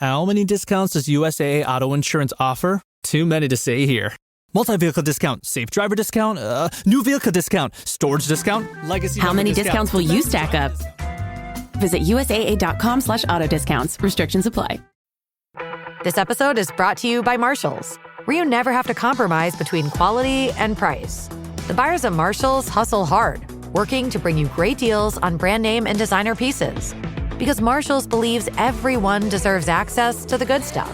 How many discounts does USAA Auto Insurance offer? Too many to say here. Multi-vehicle discount, safe driver discount, new vehicle discount, storage discount, legacy. How many discounts will you stack up? Visit USAA.com/auto discounts. Restrictions apply. This episode is brought to you by Marshalls, where you never have to compromise between quality and price. The buyers at Marshalls hustle hard, working to bring you great deals on brand name and designer pieces. Because Marshalls believes everyone deserves access to the good stuff.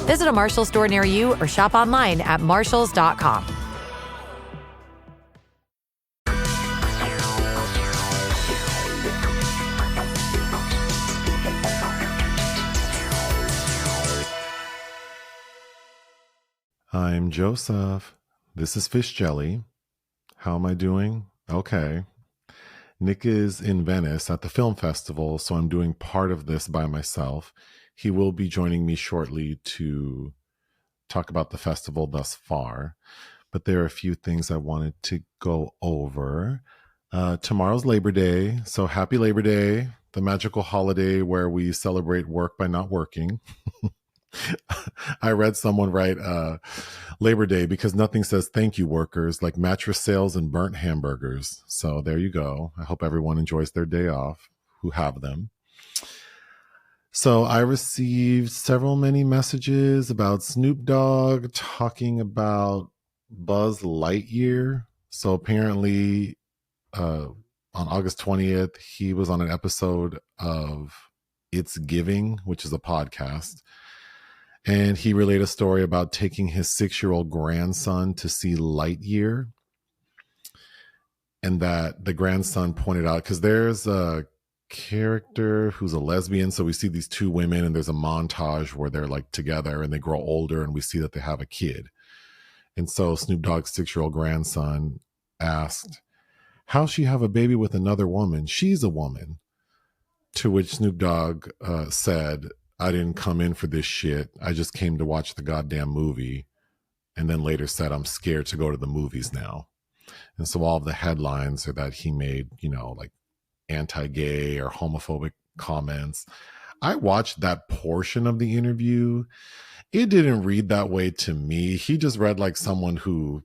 Visit a Marshalls store near you or shop online at marshalls.com. I'm Joseph. This is Fish Jelly. How am I doing? Okay. Nick is in Venice at the film festival, so I'm doing part of this by myself. He will be joining me shortly to talk about the festival thus far, but there are a few things I wanted to go over. Tomorrow's Labor Day, so happy Labor Day, the magical holiday where we celebrate work by not working. I read someone write Labor Day because nothing says thank you workers like mattress sales and burnt hamburgers. So there you go. I hope everyone enjoys their day off who have them. So I received many messages about Snoop Dogg talking about Buzz Lightyear. So apparently on August 20th, he was on an episode of It's Giving, which is a podcast. And he relayed a story about taking his 6-year-old grandson to see Lightyear. And that the grandson pointed out, because there's a character who's a lesbian. So we see these two women and there's a montage where they're like together and they grow older and we see that they have a kid. And so Snoop Dogg's 6-year-old grandson asked, how'll she have a baby with another woman? She's a woman. To which Snoop Dogg said, I didn't come in for this shit. I just came to watch the goddamn movie. And then later said, I'm scared to go to the movies now. And so all of the headlines are that he made, like anti-gay or homophobic comments. I watched that portion of the interview. It didn't read that way to me. He just read like someone who,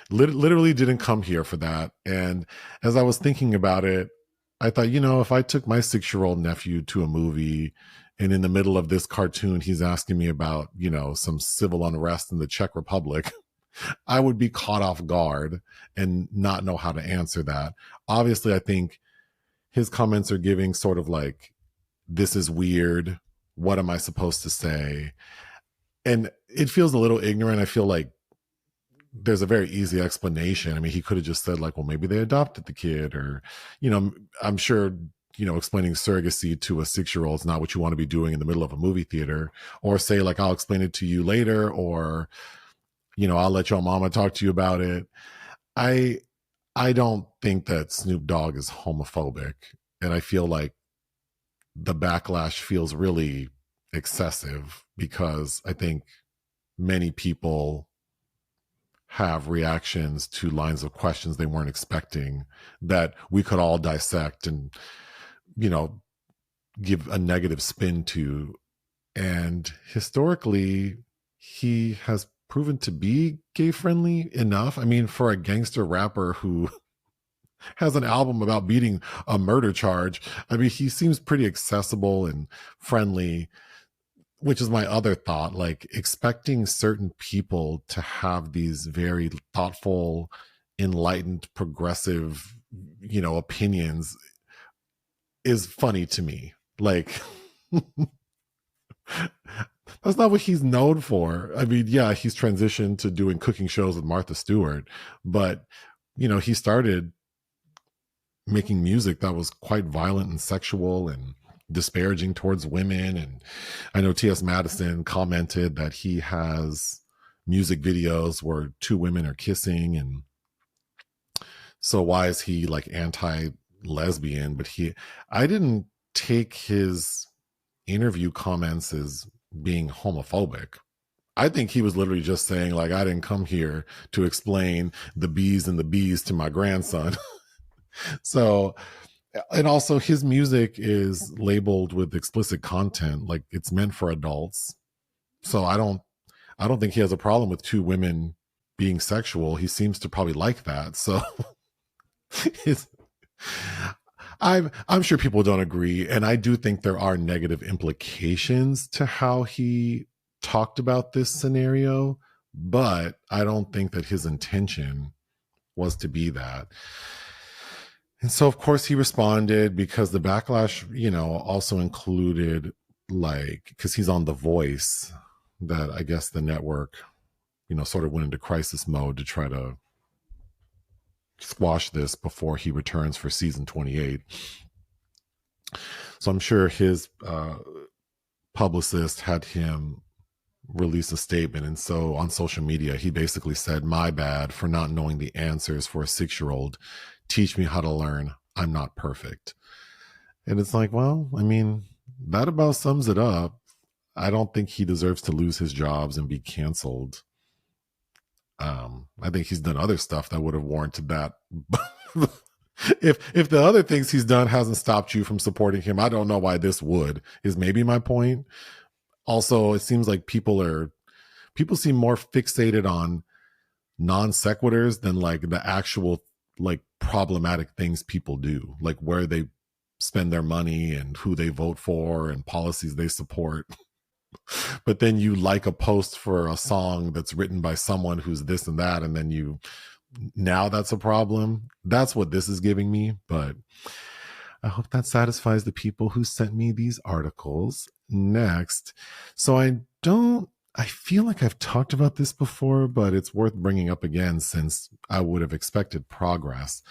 literally didn't come here for that. And as I was thinking about it, I thought, if I took my 6-year-old nephew to a movie and in the middle of this cartoon, he's asking me about, some civil unrest in the Czech Republic, I would be caught off guard and not know how to answer that. Obviously, I think his comments are giving sort of like, this is weird. What am I supposed to say? And it feels a little ignorant. I feel like there's a very easy explanation. I mean, he could have just said like, well, maybe they adopted the kid or, I'm sure, explaining surrogacy to a 6-year-old is not what you want to be doing in the middle of a movie theater, or say like, I'll explain it to you later, or, I'll let your mama talk to you about it. I don't think that Snoop Dogg is homophobic. And I feel like the backlash feels really excessive because I think many people have reactions to lines of questions they weren't expecting that we could all dissect and, give a negative spin to. And historically, he has proven to be gay friendly enough. I mean, for a gangster rapper who has an album about beating a murder charge, I mean, he seems pretty accessible and friendly, which is my other thought, like expecting certain people to have these very thoughtful, enlightened, progressive, opinions is funny to me. Like, that's not what he's known for. I mean, yeah, he's transitioned to doing cooking shows with Martha Stewart, but, he started making music that was quite violent and sexual and disparaging towards women. And I know T.S. Madison commented that he has music videos where two women are kissing, and so why is he like anti-lesbian? But I didn't take his interview comments as being homophobic. I think he was literally just saying like, I didn't come here to explain the B's and the B's to my grandson. So And also his music is labeled with explicit content, like it's meant for adults. So I don't think he has a problem with two women being sexual. He seems to probably like that. So I'm sure people don't agree. And I do think there are negative implications to how he talked about this scenario, but I don't think that his intention was to be that. And so, of course, he responded because the backlash, also included because he's on The Voice, that I guess the network, sort of went into crisis mode to try to squash this before he returns for season 28. So I'm sure his publicist had him release a statement. And so on social media, he basically said, "My bad for not knowing the answers for a 6-year-old. Teach me how to learn. I'm not perfect." And it's like, well, I mean, that about sums it up. I don't think he deserves to lose his jobs and be canceled. I think he's done other stuff that would have warranted that. If the other things he's done hasn't stopped you from supporting him, I don't know why this would, is maybe my point. Also, it seems like people seem more fixated on non sequiturs than like the actual like problematic things people do, like where they spend their money and who they vote for and policies they support. But then you like a post for a song that's written by someone who's this and that, and then now that's a problem. That's what this is giving me. But I hope that satisfies the people who sent me these articles. Next. So I feel like I've talked about this before, but it's worth bringing up again since I would have expected progress.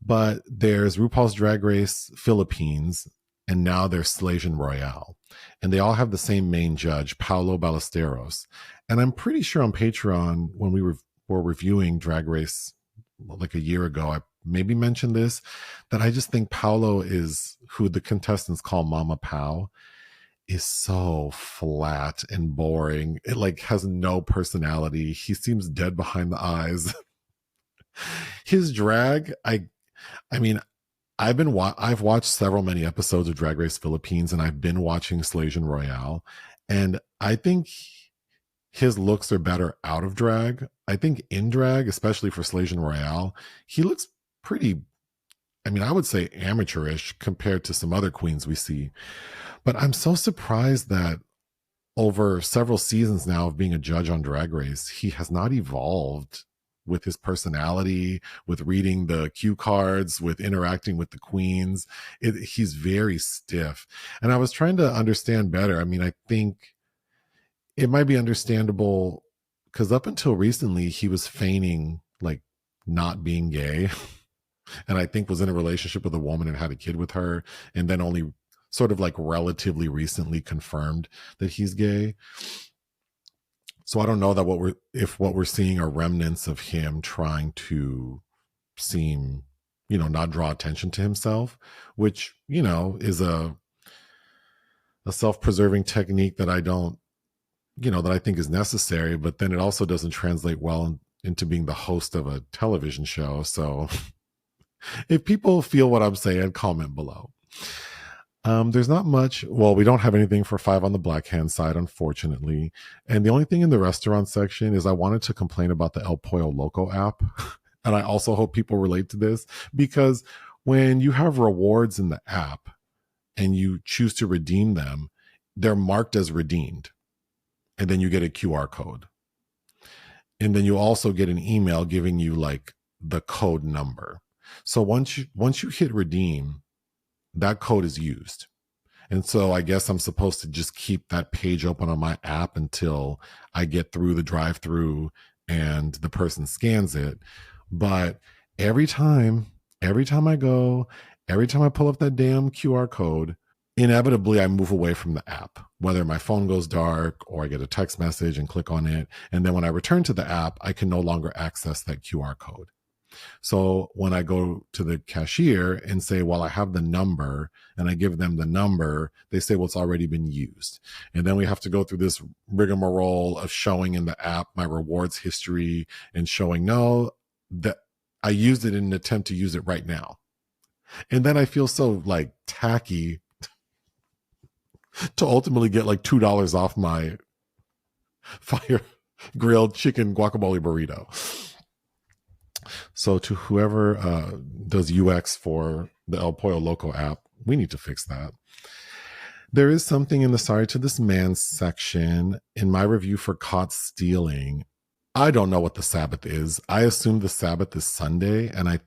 But there's RuPaul's Drag Race Philippines, and now there's Slaton Royale. And they all have the same main judge, Paolo Ballesteros. And I'm pretty sure on Patreon, when we were reviewing Drag Race like a year ago, I maybe mentioned this, that I just think Paolo is, who the contestants call Mama Pao, is so flat and boring. It like has no personality. He seems dead behind the eyes. His drag, I mean, I've watched many episodes of Drag Race Philippines, and I've been watching Slaton Royale, and I think his looks are better out of drag. I think in drag, especially for Slaton Royale, he looks pretty, I would say amateurish compared to some other queens we see. But I'm so surprised that over several seasons now of being a judge on Drag Race, he has not evolved with his personality, with reading the cue cards, with interacting with the queens. He's very stiff. And I was trying to understand better. I think it might be understandable because up until recently, he was feigning like not being gay. And I think was in a relationship with a woman and had a kid with her. And then only sort of like relatively recently confirmed that he's gay. So I don't know that what we're seeing are remnants of him trying to seem, not draw attention to himself, which, is a self-preserving technique that I don't, that I think is necessary, but then it also doesn't translate well into being the host of a television show. So if people feel what I'm saying, comment below. There's not much. Well, we don't have anything for 5 on the Black Hand side, unfortunately. And the only thing in the restaurant section is I wanted to complain about the El Pollo Loco app. And I also hope people relate to this, because when you have rewards in the app and you choose to redeem them, they're marked as redeemed. And then you get a QR code. And then you also get an email giving you like the code number. So once you hit redeem, that code is used. And so I guess I'm supposed to just keep that page open on my app until I get through the drive-through and the person scans it. But every time I pull up that damn QR code, inevitably I move away from the app, whether my phone goes dark or I get a text message and click on it. And then when I return to the app, I can no longer access that QR code. So when I go to the cashier and say, well, I have the number, and I give them the number, they say, well, it's already been used. And then we have to go through this rigmarole of showing in the app my rewards history and showing, no, that I used it in an attempt to use it right now. And then I feel so like tacky to ultimately get like $2 off my fire grilled chicken guacamole burrito. So to whoever does UX for the El Pollo Loco app, we need to fix that. There is something in the Sorry to This Man section in my review for Caught Stealing. I don't know what the Sabbath is. I assume the Sabbath is Sunday, and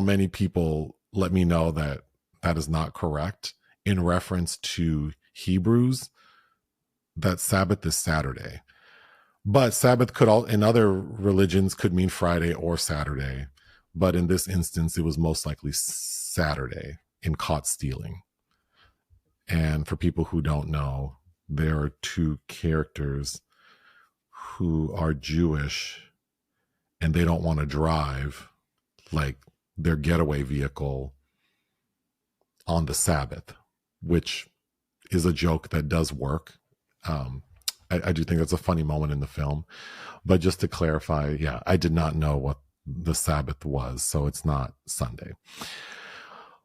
many people let me know that that is not correct in reference to Hebrews, that Sabbath is Saturday. But Sabbath in other religions could mean Friday or Saturday. But in this instance, it was most likely Saturday in Caught Stealing. And for people who don't know, there are two characters who are Jewish and they don't want to drive like their getaway vehicle on the Sabbath, which is a joke that does work. I do think that's a funny moment in the film. But just to clarify, yeah, I did not know what the Sabbath was, so it's not Sunday.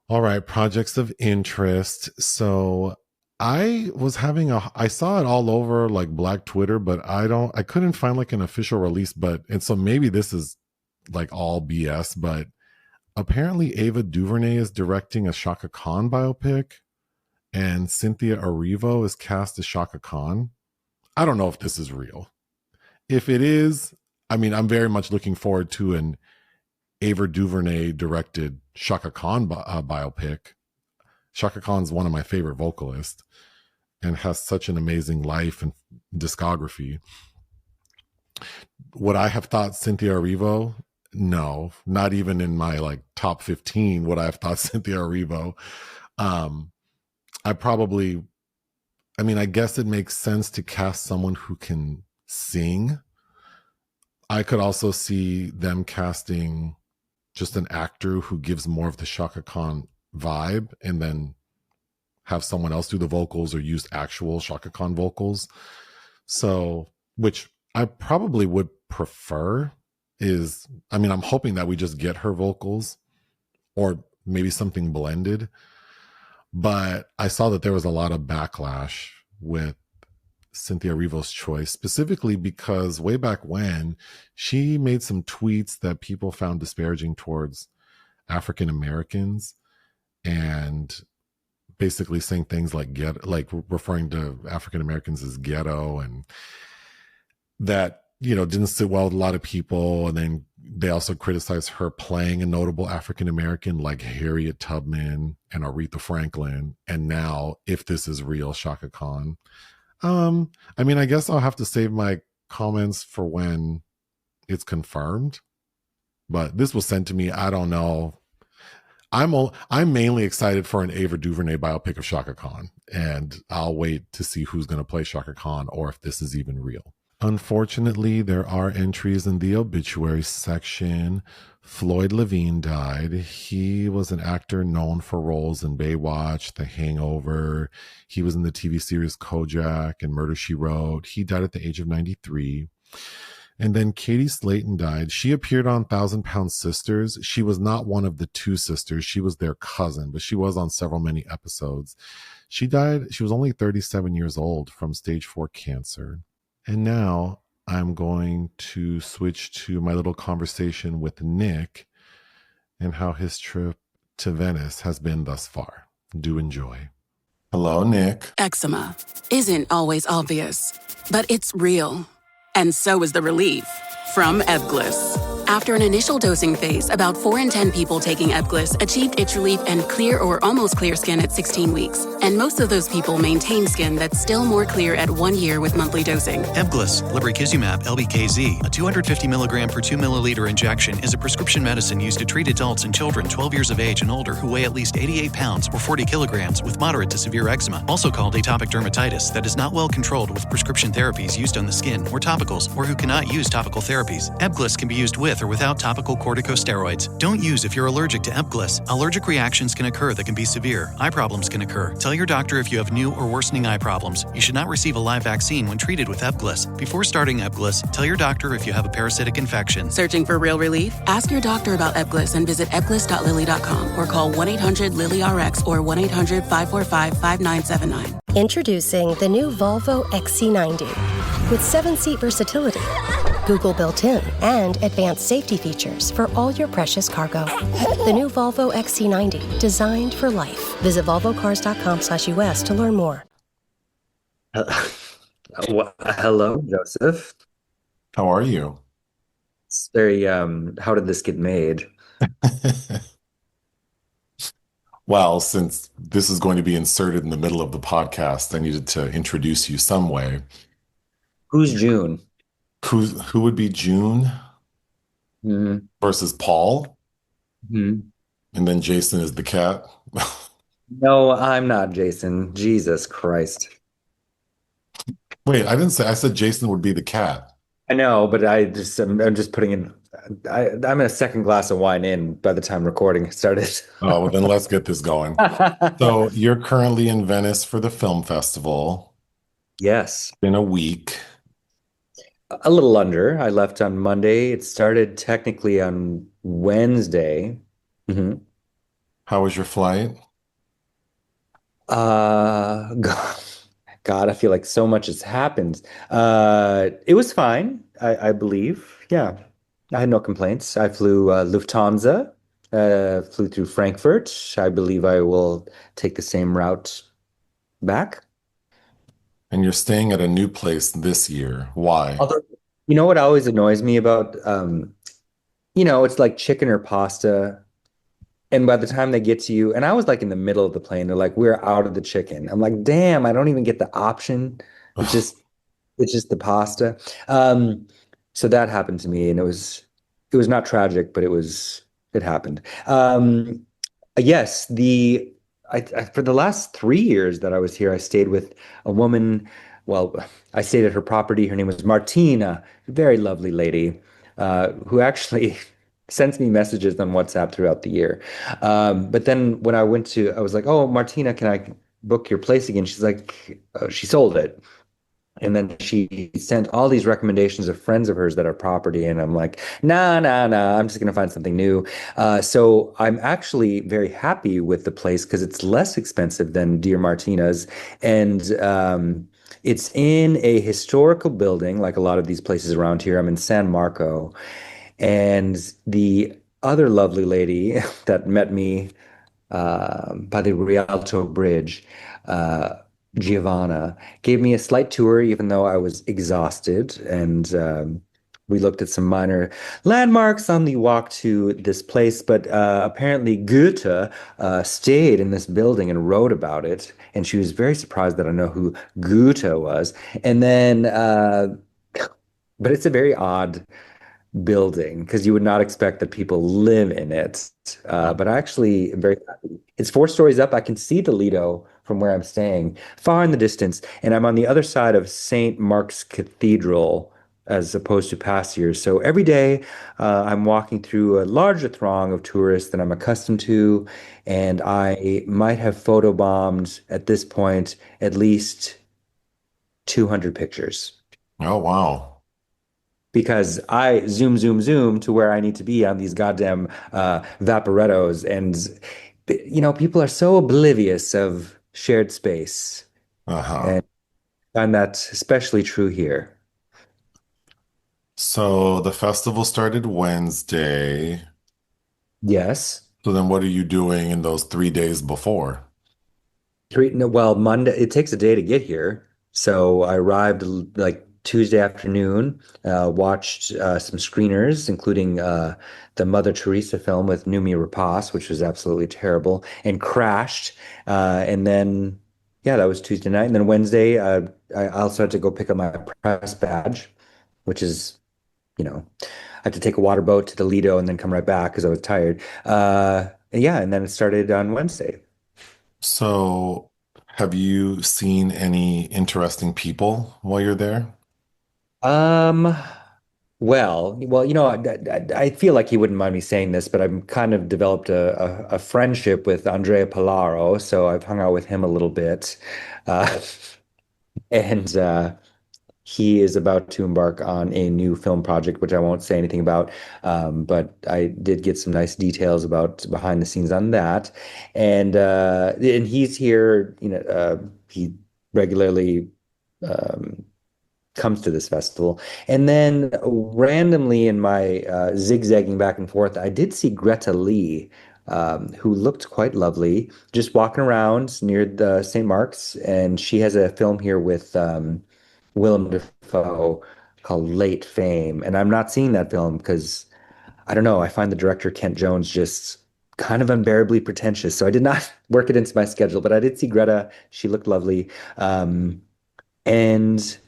All right, projects of interest. So I saw it all over like Black Twitter, but I couldn't find like an official release, and so maybe this is like all BS, but apparently Ava DuVernay is directing a Chaka Khan biopic and Cynthia Erivo is cast as Chaka Khan. I don't know if this is real. If it is, I mean, I'm very much looking forward to an Ava DuVernay directed Chaka Khan biopic. Chaka Khan's one of my favorite vocalists and has such an amazing life and discography. Would I have thought Cynthia Erivo? No, not even in my like top 15 would I have thought Cynthia Erivo. I guess it makes sense to cast someone who can sing. I could also see them casting just an actor who gives more of the Chaka Khan vibe and then have someone else do the vocals or use actual Chaka Khan vocals. So, which I probably would prefer I'm hoping that we just get her vocals or maybe something blended. But I saw that there was a lot of backlash with Cynthia Erivo's choice, specifically because way back when she made some tweets that people found disparaging towards African Americans and basically saying things like referring to African Americans as ghetto, and that, didn't sit well with a lot of people. And then they also criticized her playing a notable African American like Harriet Tubman and Aretha Franklin. And now, if this is real, Chaka Khan. I guess I'll have to save my comments for when it's confirmed. But this was sent to me. I don't know. I'm mainly excited for an Ava DuVernay biopic of Chaka Khan, and I'll wait to see who's going to play Chaka Khan or if this is even real. Unfortunately, there are entries in the obituaries section. Floyd Levine died. He was an actor known for roles in Baywatch, The Hangover. He was in the TV series Kojak and Murder, She Wrote. He died at the age of 93. And then Katie Slaton died. She appeared on 1,000 Pound Sisters. She was not one of the two sisters. She was their cousin, but she was on many episodes. She died. She was only 37 years old from stage 4 cancer. And now I'm going to switch to my little conversation with Nick and how his trip to Venice has been thus far. Do enjoy. Hello, Nick. Eczema isn't always obvious, but it's real. And so is the relief from Ebglyss. After an initial dosing phase, about 4 in 10 people taking Ebglyss achieved itch relief and clear or almost clear skin at 16 weeks. And most of those people maintain skin that's still more clear at 1 year with monthly dosing. Ebglyss, lebrikizumab LBKZ, a 250 milligram per 2 milliliter injection, is a prescription medicine used to treat adults and children 12 years of age and older who weigh at least 88 pounds or 40 kilograms with moderate to severe eczema, also called atopic dermatitis, that is not well controlled with prescription therapies used on the skin or topicals, or who cannot use topical therapies. Ebglyss can be used with with or without topical corticosteroids. Don't use if you're allergic to Ebglyss. Allergic reactions can occur that can be severe. Eye problems can occur. Tell your doctor if you have new or worsening eye problems. You should not receive a live vaccine when treated with Ebglyss. Before starting Ebglyss, tell your doctor if you have a parasitic infection. Searching for real relief? Ask your doctor about Ebglyss and visit ebglyss.lilly.com or call 1-800-LILY-RX or 1-800-545-5979. Introducing the new Volvo XC90 with 7-seat versatility, Google built-in, and advanced safety features for all your precious cargo. The new Volvo XC90, designed for life. Visit volvocars.com/US to learn more. Hello, Joseph. How are you? It's very, how did this get made? Well, since this is going to be inserted in the middle of the podcast, I needed to introduce you some way. Who's June? Who would be June versus Paul? Mm-hmm. And then Jason is the cat. No, I'm not Jason. Jesus Christ. Wait, I said Jason would be the cat. I know, but I'm just putting in, I'm a second glass of wine in by the time recording started. Oh, well, then let's get this going. So you're currently in Venice for the film festival. Yes. In a week. A little under. I left on Monday. It started technically on Wednesday. Mm-hmm. How was your flight? God, I feel like so much has happened. It was fine, I believe. Yeah, I had no complaints. I flew Lufthansa, flew through Frankfurt. I believe I will take the same route back. And you're staying at a new place this year. Why? Although, you know what always annoys me about, it's like chicken or pasta. And by the time they get to you, and I was like in the middle of the plane, they're like, "We're out of the chicken." I'm like, damn, I don't even get the option. It's just the pasta. So that happened to me, and it was not tragic, but it happened. Yes, for the last 3 years that I was here, I stayed with a woman. Well, I stayed at her property. Her name was Martina, a very lovely lady, who actually sends me messages on WhatsApp throughout the year. But then when I was like, "Oh, Martina, can I book your place again?" She's like, she sold it. And then she sent all these recommendations of friends of hers that are property. And I'm like, nah, I'm just going to find something new. So I'm actually very happy with the place because it's less expensive than Dear Martina's. And it's in a historical building, like a lot of these places around here. I'm in San Marco. And the other lovely lady that met me by the Rialto Bridge, Giovanna, gave me a slight tour, even though I was exhausted. And we looked at some minor landmarks on the walk to this place. But apparently Goethe stayed in this building and wrote about it. And she was very surprised that I know who Goethe was. And then, but it's a very odd building because you would not expect that people live in it. But I actually am very happy. It's 4 stories up. I can see the Lido from where I'm staying, far in the distance. And I'm on the other side of St. Mark's Cathedral as opposed to past years. So every day I'm walking through a larger throng of tourists than I'm accustomed to. And I might have photobombed at this point at least 200 pictures. Oh, wow. Because I zoom to where I need to be on these goddamn vaporettos. And, people are so oblivious of shared space. And I find that especially true here. So the festival started Wednesday. Yes. So then what are you doing in those 3 days before? Monday, it takes a day to get here. So I arrived like Tuesday afternoon, watched some screeners, including the Mother Teresa film with Noomi Rapace, which was absolutely terrible, and crashed. And then, that was Tuesday night. And then Wednesday, I also had to go pick up my press badge, which is, I had to take a water boat to the Lido and then come right back because I was tired. And then it started on Wednesday. So have you seen any interesting people while you're there? Well, I feel like he wouldn't mind me saying this, but I've kind of developed a friendship with Andrea Polaro, so I've hung out with him a little bit. Uh, and he is about to embark on a new film project, which I won't say anything about. But I did get some nice details about behind the scenes on that. And he's here, he regularly um, comes to this festival. And then randomly in my zigzagging back and forth, I did see Greta Lee, who looked quite lovely, just walking around near the St. Mark's. And she has a film here with Willem Dafoe called Late Fame. And I'm not seeing that film because I don't know, I find the director Kent Jones just kind of unbearably pretentious. So I did not work it into my schedule, but I did see Greta. She looked lovely. And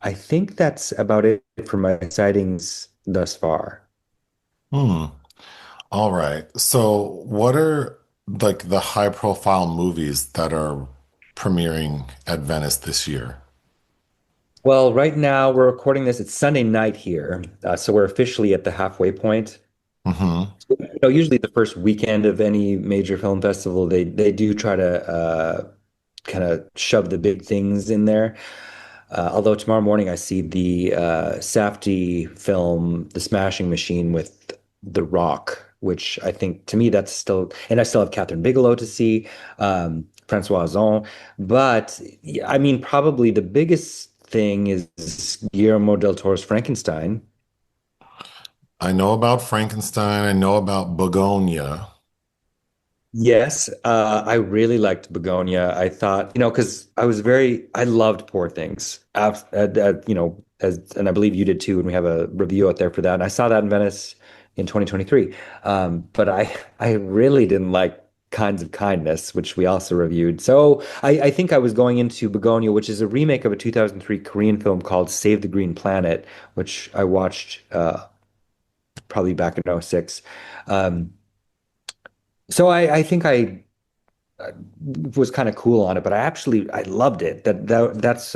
I think that's about it for my sightings thus far. Hmm. All right. So, what are like the high profile movies that are premiering at Venice this year? Well, right now we're recording this. It's Sunday night here, so we're officially at the halfway point. Hmm. Usually the first weekend of any major film festival, they do try to kind of shove the big things in there. Although tomorrow morning I see the Safdie film, The Smashing Machine with The Rock, which I think to me that's still, and I still have Catherine Bigelow to see, Francois Ozon. But yeah, I mean, probably the biggest thing is Guillermo del Toro's Frankenstein. I know about Frankenstein. I know about Begonia. Yes, I really liked Begonia. I thought, because I loved Poor Things. And I believe you did too, and we have a review out there for that. And I saw that in Venice in 2023. But I really didn't like Kinds of Kindness, which we also reviewed. So I think I was going into Begonia, which is a remake of a 2003 Korean film called Save the Green Planet, which I watched probably back in '06. Um, so I think I was kind of cool on it, but I loved it. That's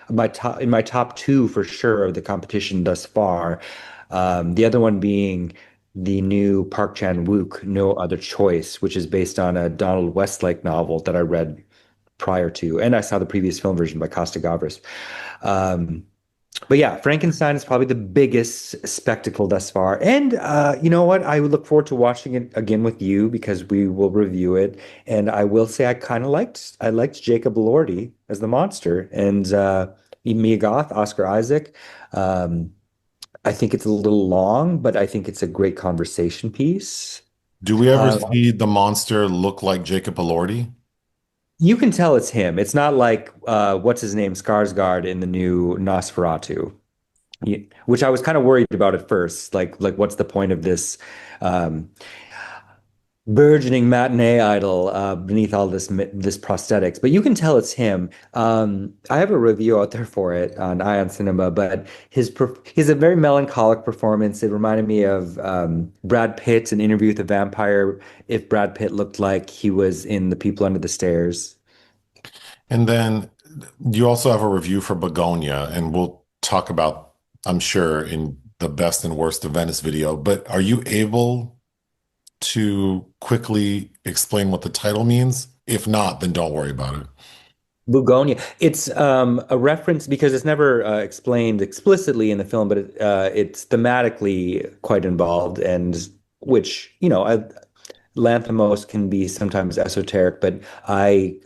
my top in my top two for sure of the competition thus far. The other one being the new Park Chan-wook No Other Choice, which is based on a Donald Westlake novel that I read prior to, and I saw the previous film version by Costa Gavras. Um, but yeah, Frankenstein is probably the biggest spectacle thus far. And you know what? I would look forward to watching it again with you because we will review it. And I will say I liked Jacob Elordi as the monster and Mia Goth, Oscar Isaac. Um, I think it's a little long, but I think it's a great conversation piece. Do we ever Uh, see the monster look like Jacob Elordi? you can tell it's him. It's not like what's his name, Skarsgård in the new Nosferatu. Which I was kind of worried about at first. Like what's the point of this um, burgeoning matinee idol beneath all this prosthetics? But you can tell it's him. I have a review out there for it on Ion Cinema, but his a very melancholic performance. It reminded me of Brad Pitt's An Interview with a Vampire. If Brad Pitt looked like he was in The People Under the Stairs. And then you also have a review for Begonia, and we'll talk about, I'm sure, in the best and worst of Venice video. But are you able to quickly explain what the title means? If not, then don't worry about it. Bugonia. It's a reference because it's never explained explicitly in the film, but it's thematically quite involved, and which Lanthimos can be sometimes esoteric, but I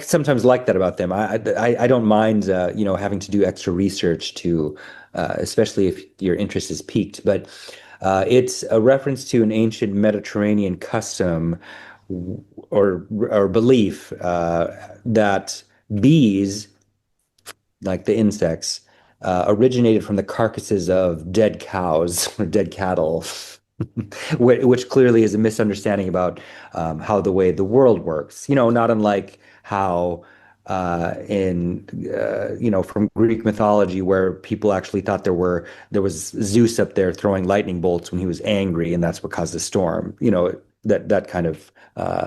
sometimes like that about them. I don't mind having to do extra research to especially if your interest is piqued. But it's a reference to an ancient Mediterranean custom or belief that bees, like the insects, originated from the carcasses of dead cows or dead cattle. Which clearly is a misunderstanding about how the way the world works. Not unlike how from Greek mythology, where people actually thought there was Zeus up there throwing lightning bolts when he was angry, and that's what caused the storm. That kind of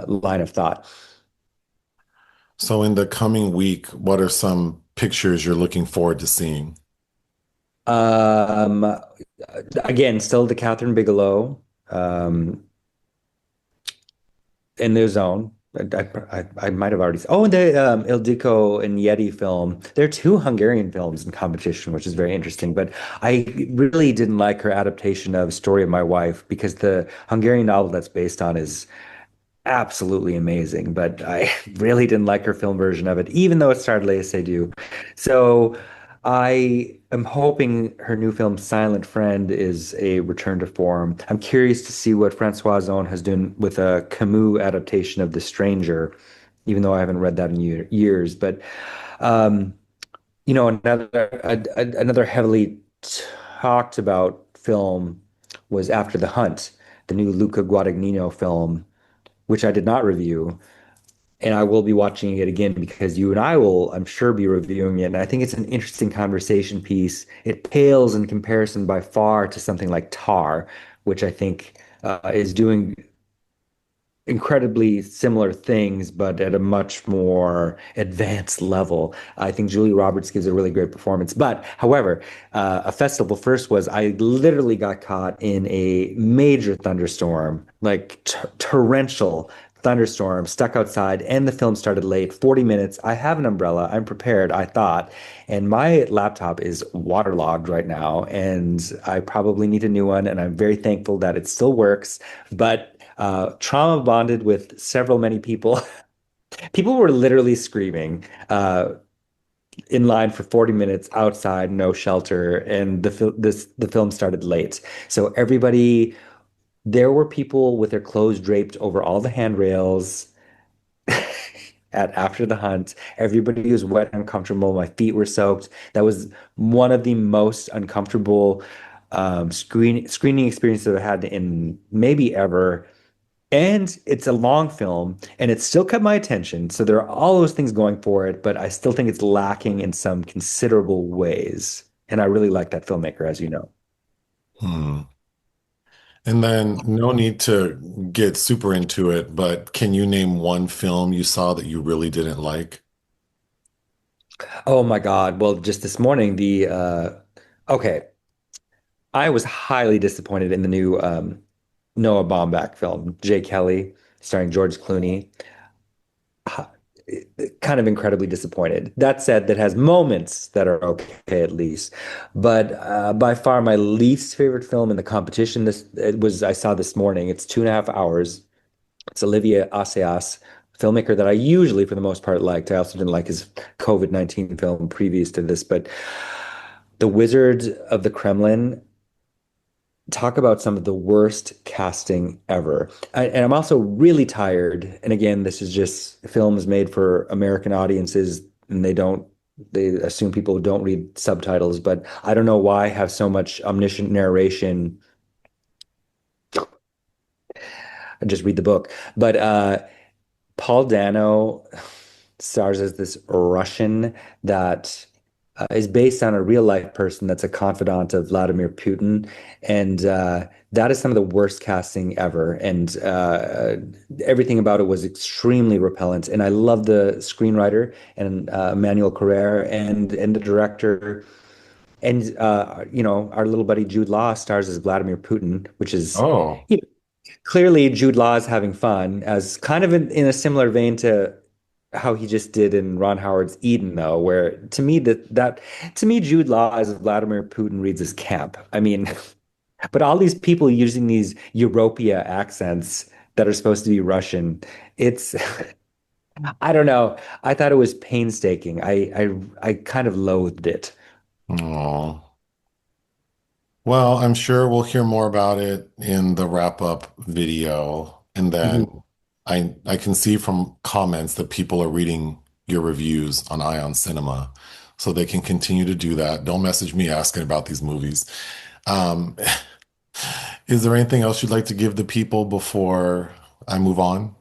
line of thought. So in the coming week, what are some pictures you're looking forward to seeing? Um, Again, still the Catherine Bigelow, um, in their zone. I might have already. Oh, and the Ildiko and Yeti film. There are two Hungarian films in competition, which is very interesting. But I really didn't like her adaptation of Story of My Wife because the Hungarian novel that's based on is absolutely amazing. But I really didn't like her film version of it, even though it starred Léa Seydoux. So I am hoping her new film Silent Friend is a return to form. I'm curious to see what Francoise Ozon has done with a Camus adaptation of The Stranger, even though I haven't read that in years. But um, another heavily talked about film was After the Hunt, the new Luca Guadagnino film, which I did not review. And I will be watching it again because you and I will, I'm sure, be reviewing it. And I think it's an interesting conversation piece. It pales in comparison by far to something like Tar, which I think is doing incredibly similar things, but at a much more advanced level. I think Julia Roberts gives a really great performance. But however, a festival first was I literally got caught in a major thunderstorm, like torrential thunderstorm, stuck outside, and the film started late, 40 minutes. I have an umbrella. I'm prepared, I thought. And my laptop is waterlogged right now, and I probably need a new one. And I'm very thankful that it still works. But trauma bonded with many people. People were literally screaming in line for 40 minutes outside, no shelter, and the film started late. So everybody, there were people with their clothes draped over all the handrails at After the Hunt. Everybody was wet and uncomfortable. My feet were soaked. That was one of the most uncomfortable screening experiences I've had in maybe ever. And it's a long film, and it still kept my attention. So there are all those things going for it, but I still think it's lacking in some considerable ways. And I really like that filmmaker, as you know. Hmm. And then no need to get super into it, but can you name one film you saw that you really didn't like? Oh my God. Well, just this morning, okay, I was highly disappointed in the new Noah Baumbach film, Jay Kelly, starring George Clooney. Kind of incredibly disappointed. That said, that has moments that are okay at least. But by far my least favorite film in the competition, this it was I saw this morning. It's 2.5 hours. It's Olivier Assayas, filmmaker that I usually, for the most part, liked. I also didn't like his COVID-19 film previous to this, but The Wizard of the Kremlin. Talk about some of the worst casting ever. And I'm also really tired. And again, this is just films made for American audiences, and they assume people don't read subtitles, but I don't know why have so much omniscient narration. I just read the book. But Paul Dano stars as this Russian that is based on a real life person that's a confidant of Vladimir Putin. And that is some of the worst casting ever. And everything about it was extremely repellent. And I love the screenwriter and Emmanuel Carrere and the director. And our little buddy Jude Law stars as Vladimir Putin, which is Oh, clearly Jude Law is having fun, as kind of in a similar vein to how he just did in Ron Howard's Eden, though, where to me Jude Law as Vladimir Putin reads as camp. I mean, but all these people using these Europea accents that are supposed to be Russian, it's I don't know. I thought it was painstaking. I kind of loathed it. oh. Well, I'm sure we'll hear more about it in the wrap-up video. And then Mhm. I can see from comments that people are reading your reviews on Ion Cinema. So they can continue to do that. Don't message me asking about these movies. Um, is there anything else you'd like to give the people before I move on?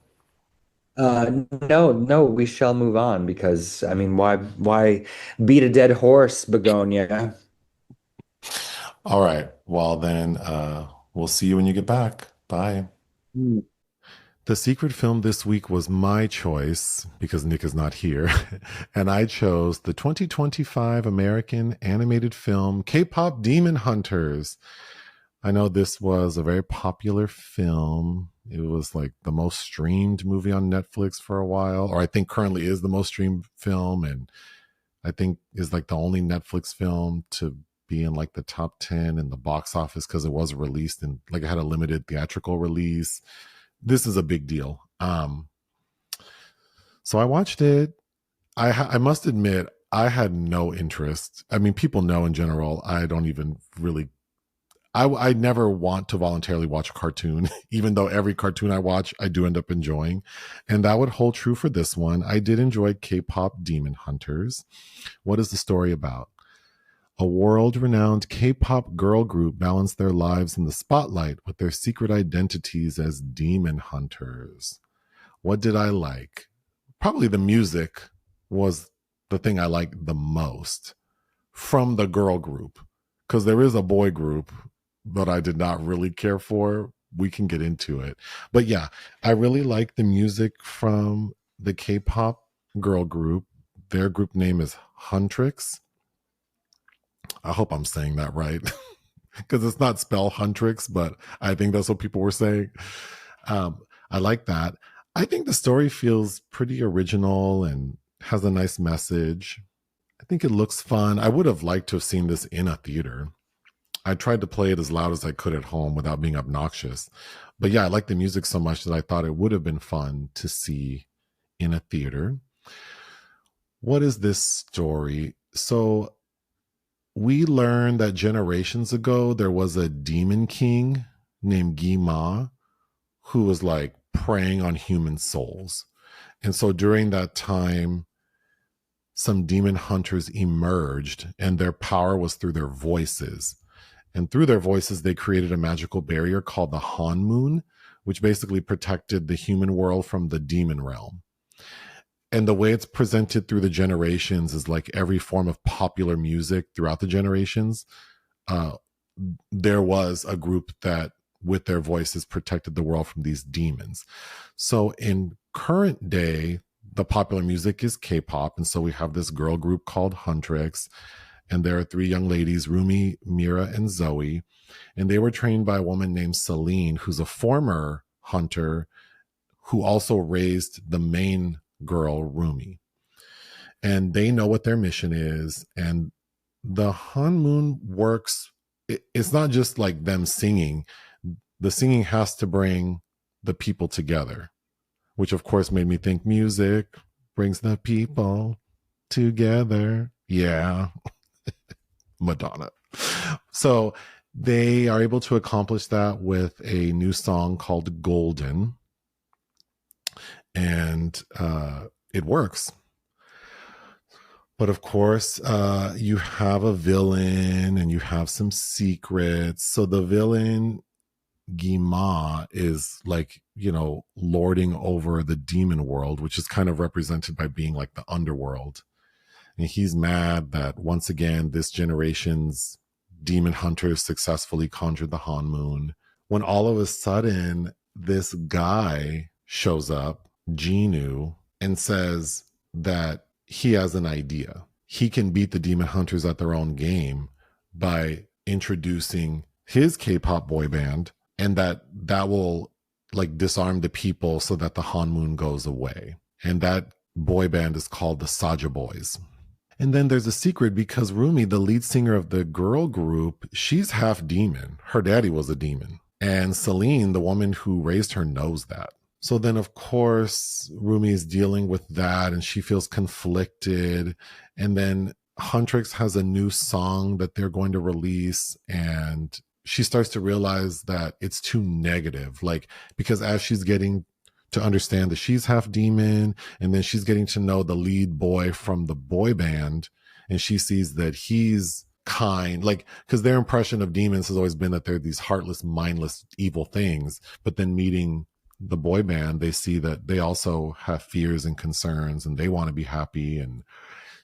No, we shall move on because I mean, why beat a dead horse, Begonia? All right. Well, then we'll see you when you get back. Bye. The secret film this week was my choice because Nick is not here. And I chose the 2025 American animated film KPop Demon Hunters. I know this was a very popular film. It was like the most streamed movie on Netflix for a while, or I think currently is the most streamed film. And I think is like the only Netflix film to be in like the top 10 in the box office because it was released and like it had a limited theatrical release. This is a big deal. So I watched it. I must admit, I had no interest. I mean, people know in general, I don't even really, I never want to voluntarily watch a cartoon, even though every cartoon I watch, I do end up enjoying. And that would hold true for this one. I did enjoy KPop Demon Hunters. What is the story about? A world-renowned K-pop girl group balance their lives in the spotlight with their secret identities as demon hunters. What did I like? Probably the music was the thing I liked the most from the girl group, because there is a boy group, but I did not really care for. We can get into it. But yeah, I really like the music from the K-pop girl group. Their group name is Huntrix. I hope I'm saying that right because it's not spelled Huntrix, but I think that's what people were saying. I like that. I think the story feels pretty original and has a nice message. I think it looks fun. I would have liked to have seen this in a theater. I tried to play it as loud as I could at home without being obnoxious. But yeah, I like the music so much that I thought it would have been fun to see in a theater. What is this story? So we learned that generations ago, there was a demon king named Eczema who was like preying on human souls. And so during that time, some demon hunters emerged and their power was through their voices. And through their voices, they created a magical barrier called the Han Moon, which basically protected the human world from the demon realm. And the way it's presented through the generations is like every form of popular music throughout the generations. There was a group that with their voices protected the world from these demons. So in current day, the popular music is K-pop. And so we have this girl group called Huntrix. And there are 3 young ladies, Rumi, Mira, and Zoe. And they were trained by a woman named Celine, who's a former hunter who also raised the main girl, Rumi. And they know what their mission is. And the Han Moon works. It's not just like them singing. The singing has to bring the people together, which of course made me think music brings the people together. Yeah. Madonna. So they are able to accomplish that with a new song called Golden. And it works. But of course, you have a villain and you have some secrets. So the villain, Eczema, is like, lording over the demon world, which is kind of represented by being like the underworld. And he's mad that once again, this generation's demon hunters successfully conjured the Han Moon. When all of a sudden, this guy shows up, Genu, and says that he has an idea. He can beat the demon hunters at their own game by introducing his K-pop boy band, and that will like disarm the people so that the Han Moon goes away. And that boy band is called the Saja Boys. And then there's a secret because Rumi, the lead singer of the girl group, she's half demon. Her daddy was a demon. And Celine, the woman who raised her, knows that. So then, of course, Rumi is dealing with that and she feels conflicted. And then Huntrix has a new song that they're going to release. And she starts to realize that it's too negative. Like, because as she's getting to understand that she's half demon, and then she's getting to know the lead boy from the boy band, and she sees that he's kind, like, because their impression of demons has always been that they're these heartless, mindless, evil things. But then meeting the boy band, they see that they also have fears and concerns and they want to be happy. And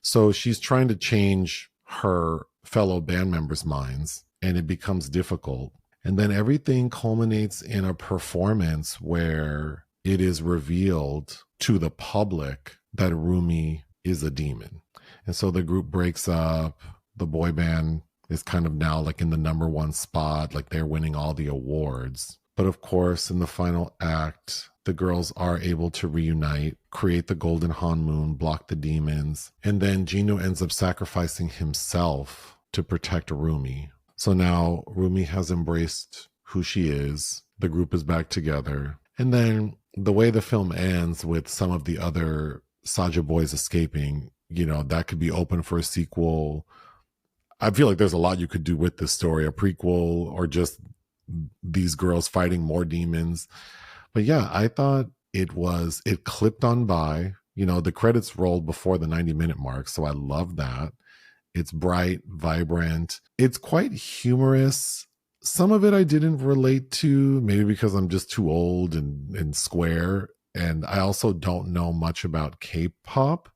so she's trying to change her fellow band members' minds, and it becomes difficult. And then everything culminates in a performance where it is revealed to the public that Rumi is a demon. And so the group breaks up. The boy band is kind of now like in the number one spot, like they're winning all the awards. But of course, in the final act, the girls are able to reunite, create the golden Han moon, block the demons. And then Jinu ends up sacrificing himself to protect Rumi. So now Rumi has embraced who she is. The group is back together. And then the way the film ends with some of the other Saja boys escaping, you know, that could be open for a sequel. I feel like there's a lot you could do with this story, a prequel or just these girls fighting more demons. But yeah, I thought it clipped on by, you know, the credits rolled before the 90-minute mark. So I love that. It's bright, vibrant. It's quite humorous. Some of it I didn't relate to, maybe because I'm just too old and square. And I also don't know much about K-pop.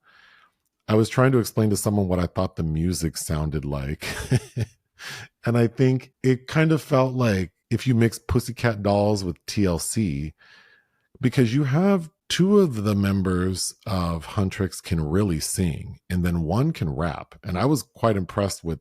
I was trying to explain to someone what I thought the music sounded like. And I think it kind of felt like if you mix Pussycat Dolls with TLC, because you have two of the members of Huntrix can really sing, and then one can rap. And I was quite impressed with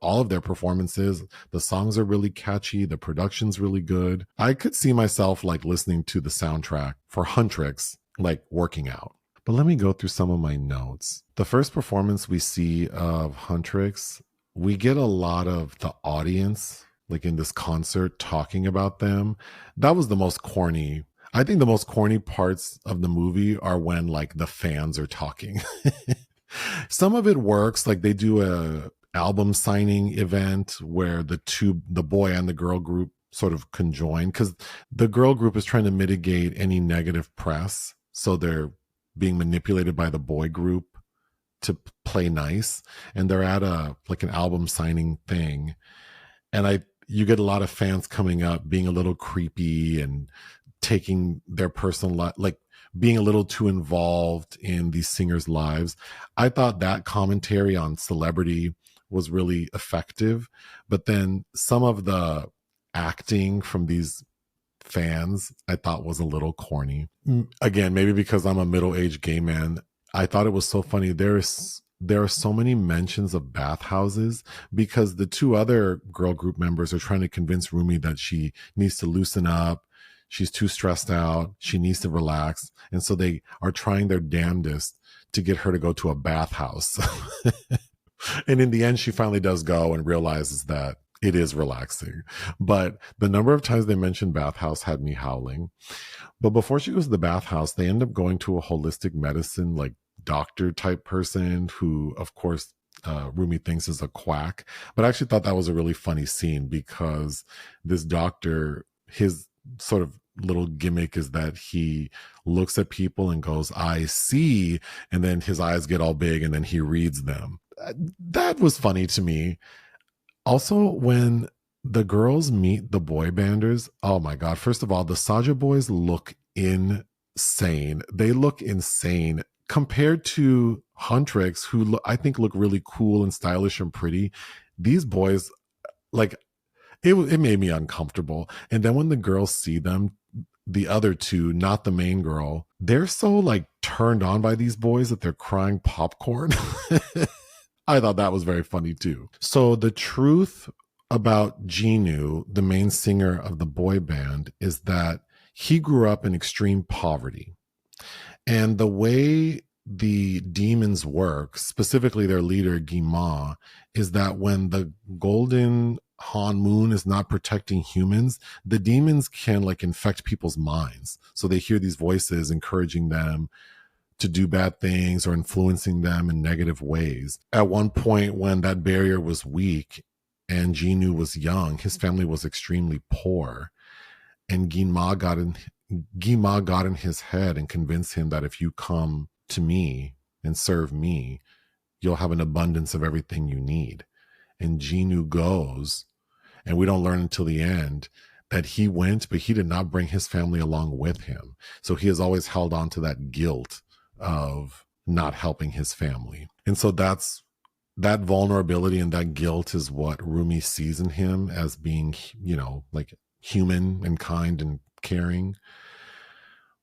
all of their performances. The songs are really catchy. The production's really good. I could see myself like listening to the soundtrack for Huntrix, like working out. But let me go through some of my notes. The first performance we see of Huntrix, we get a lot of the audience, like in this concert, talking about them. That was the most corny. I think the most corny parts of the movie are when like the fans are talking. Some of it works, like they do a album signing event where the boy and the girl group sort of conjoin, because the girl group is trying to mitigate any negative press. So they're being manipulated by the boy group to play nice. And they're at an album signing thing. And you get a lot of fans coming up being a little creepy and taking their personal life, like being a little too involved in these singers' lives. I thought that commentary on celebrity was really effective. But then some of the acting from these fans I thought was a little corny. Again, maybe because I'm a middle-aged gay man, I thought it was so funny. There are so many mentions of bathhouses because the two other girl group members are trying to convince Rumi that she needs to loosen up. She's too stressed out. She needs to relax. And so they are trying their damnedest to get her to go to a bathhouse. And in the end, she finally does go and realizes that it is relaxing. But the number of times they mentioned bathhouse had me howling. But before she goes to the bathhouse, they end up going to a holistic medicine, like doctor type person who, of course, Rumi thinks is a quack. But I actually thought that was a really funny scene because this doctor, his sort of little gimmick is that he looks at people and goes, "I see," and then his eyes get all big and then he reads them. That was funny to me. Also, when the girls meet the boy banders, oh my God. First of all, the Saja boys look insane. They look insane compared to Huntrix, who I think look really cool and stylish and pretty. These boys, like, it made me uncomfortable. And then when the girls see them, the other two, not the main girl, they're so like turned on by these boys that they're crying popcorn. I thought that was very funny too. So the truth about Jinu, the main singer of the boy band, is that he grew up in extreme poverty. And the way the demons work, specifically their leader, Gima, is that when the golden Han moon is not protecting humans, the demons can like infect people's minds. So they hear these voices encouraging them to do bad things or influencing them in negative ways. At one point when that barrier was weak and Jinu was young, his family was extremely poor. And Gima got in his head and convinced him that if you come to me and serve me, you'll have an abundance of everything you need. And Jinu goes, and we don't learn until the end that he went, but he did not bring his family along with him. So he has always held on to that guilt of not helping his family. And so that vulnerability and that guilt is what Rumi sees in him as being, like human and kind and caring.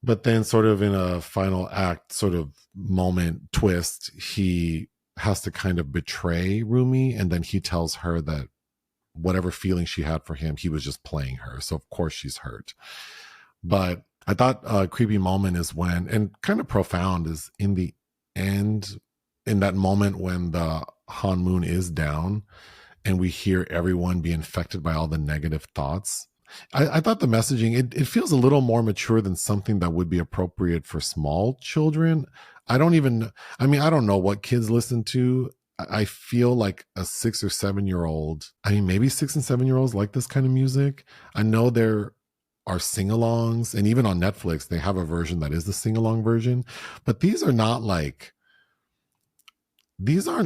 But then sort of in a final act sort of moment twist, he has to kind of betray Rumi, and then he tells her that whatever feeling she had for him, he was just playing her. So of course she's hurt. But I thought a creepy moment is when, and kind of profound, is in the end, in that moment when the Han moon is down and we hear everyone be infected by all the negative thoughts. I thought the messaging, it feels a little more mature than something that would be appropriate for small children. I don't know what kids listen to. I feel like a 6 or 7 year old, maybe 6 and 7 year olds like this kind of music. I know there are sing-alongs, and even on Netflix, they have a version that is the sing-along version. But these aren't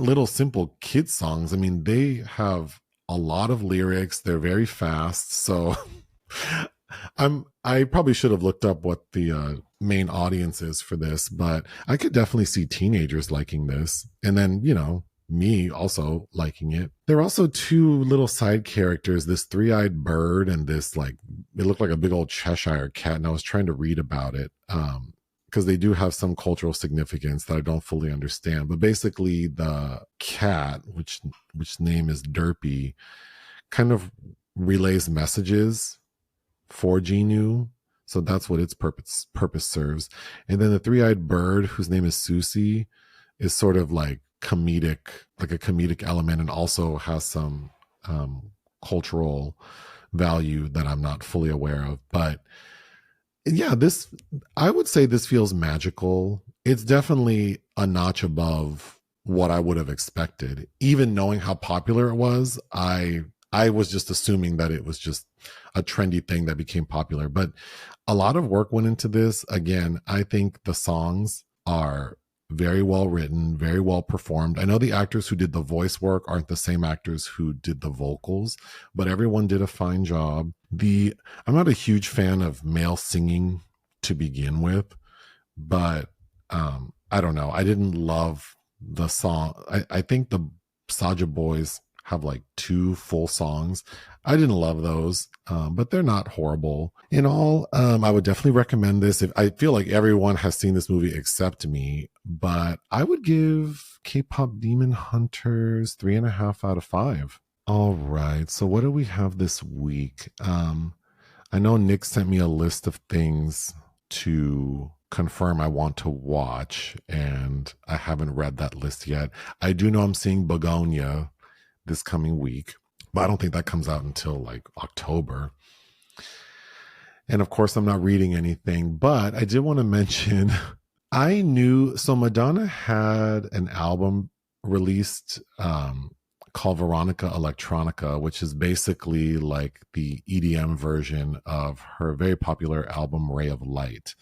little simple kids songs. They have a lot of lyrics. They're very fast. So I probably should have looked up what the main audience is for this, but I could definitely see teenagers liking this. And then, me also liking it. There are also two little side characters, this three-eyed bird and this, it looked like a big old Cheshire cat. And I was trying to read about it because they do have some cultural significance that I don't fully understand. But basically the cat, which name is Derpy, kind of relays messages for Genu. So that's what its purpose serves. And then the three-eyed bird, whose name is Susie, is sort of like a comedic element, and also has some cultural value that I'm not fully aware of. But yeah, I would say this feels magical. It's definitely a notch above what I would have expected. Even knowing how popular it was, I was just assuming that it was just a trendy thing that became popular. But a lot of work went into this. Again, I think the songs are very well written, very well performed. I know the actors who did the voice work aren't the same actors who did the vocals, but everyone did a fine job. I'm not a huge fan of male singing to begin with, but I don't know. I didn't love the song. I think the Saja Boys have 2 full songs. I didn't love those, but they're not horrible. In all, I would definitely recommend this. I feel like everyone has seen this movie except me, but I would give KPop Demon Hunters 3.5 out of 5. All right. So what do we have this week? I know Nick sent me a list of things to confirm I want to watch, and I haven't read that list yet. I do know I'm seeing Begonia this coming week, but I don't think that comes out until October. And of course, I'm not reading anything, but I did want to mention, so Madonna had an album released called Veronica Electronica, which is basically the EDM version of her very popular album Ray of Light.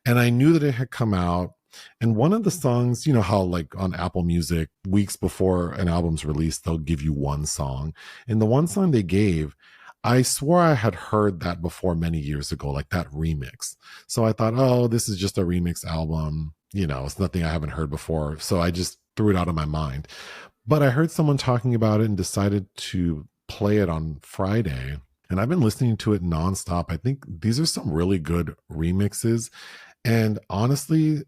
And I knew that it had come out. And one of the songs, you know how on Apple Music, weeks before an album's released, they'll give you one song. And the one song they gave, I swore I had heard that before many years ago, that remix. So I thought, oh, this is just a remix album. It's nothing I haven't heard before. So I just threw it out of my mind. But I heard someone talking about it and decided to play it on Friday. And I've been listening to it nonstop. I think these are some really good remixes. And honestly,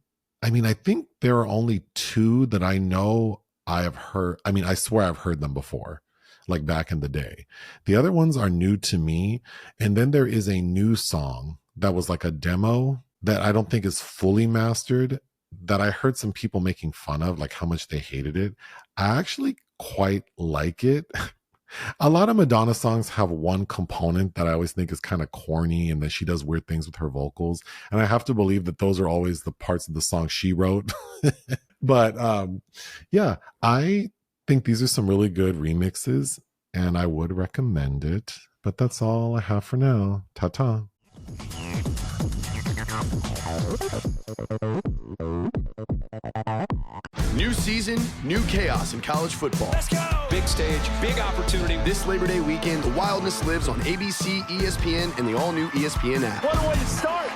I think there are only 2 that I know I have heard. I swear I've heard them before, back in the day. The other ones are new to me. And then there is a new song that was a demo that I don't think is fully mastered, that I heard some people making fun of, how much they hated it. I actually quite like it. A lot of Madonna songs have one component that I always think is kind of corny, and that she does weird things with her vocals. And I have to believe that those are always the parts of the song she wrote. But yeah, I think these are some really good remixes, and I would recommend it. But that's all I have for now. Ta-ta. New season, new chaos in college football. Let's go! Big stage, big opportunity. This Labor Day weekend, the wildness lives on ABC, ESPN, and the all-new ESPN app. What a way to start!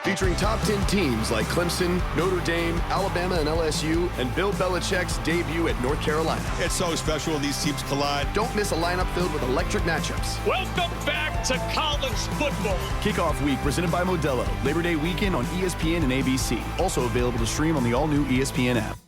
Featuring top 10 teams like Clemson, Notre Dame, Alabama, and LSU, and Bill Belichick's debut at North Carolina. It's so special when these teams collide. Don't miss a lineup filled with electric matchups. Welcome back to college football. Kickoff week presented by Modelo. Labor Day weekend on ESPN and ABC. Also available to stream on the all-new ESPN app.